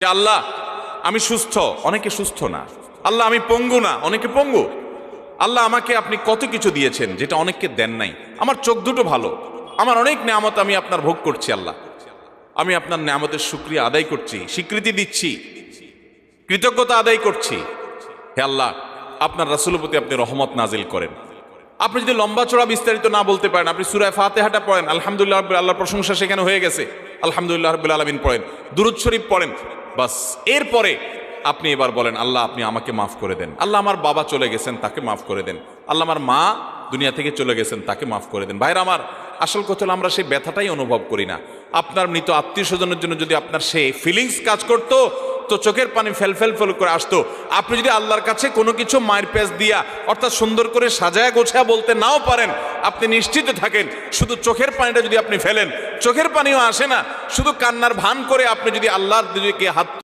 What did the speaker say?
যে আল্লাহ আমি সুস্থ, অনেকে সুস্থ না। আল্লাহ আমি পঙ্গু না, অনেকে পঙ্গু। আল্লাহ আমাকে আপনি কত কিছু দিয়েছেন যেটা অনেককে দেন নাই। আমার চোখ দুটো ভালো, আমার অনেক নেয়ামত আমি আপনার ভোগ করছি। আল্লাহ আমি আপনার নেয়ামতের শুকরিয়া আদায় করছি, স্বীকৃতি দিচ্ছি, কৃতজ্ঞতা আদায় করছি। হে আল্লাহ, আপনার রাসূলের প্রতি আপনি রহমত নাজিল করেন। আপনি যদি লম্বা চড়া বিস্তারিত না বলতে পারেন, আপনি সূরা ফাতিহাটা পড়েন, আলহামদুলিল্লাহ রাব্বিল, আল্লাহর প্রশংসা সেখানে হয়ে গেছে, আলহামদুলিল্লাহ রাব্বিল আলামিন পড়েন, দুরূদ শরীফ পড়েন, বাস। এরপরে আপনি এবার বলেন আল্লাহ আপনি আমাকে মাফ করে দেন। আল্লাহ আমার বাবা চলে গেছেন, তাকে মাফ করে দেন। আল্লাহ আমার মা দুনিয়া থেকে চলে গেছেন, তাকে মাফ করে দেন। ভাইরা আমার, আসল কথা হলো আমরা সেই ব্যথাটাই অনুভব করি না। আপনার মৃত আত্মীয় স্বজনের জন্য যদি আপনার সেই ফিলিংস কাজ করতো তো চোখের পানি ফেল ফেল ফেল করে আসতো। আপনি যদি আল্লাহর কাছে কোনো কিছু মায়ের পেঁচ দিয়া অর্থাৎ সুন্দর করে সাজায়া গোছায়া বলতে নাও পারেন, আপনি নিশ্চিত থাকেন শুধু চোখের পানিটা যদি আপনি ফেলেন, চোখের পানিও আসে না, শুধু কান্নার ভান করে আপনি যদি আল্লাহর দিকে হাত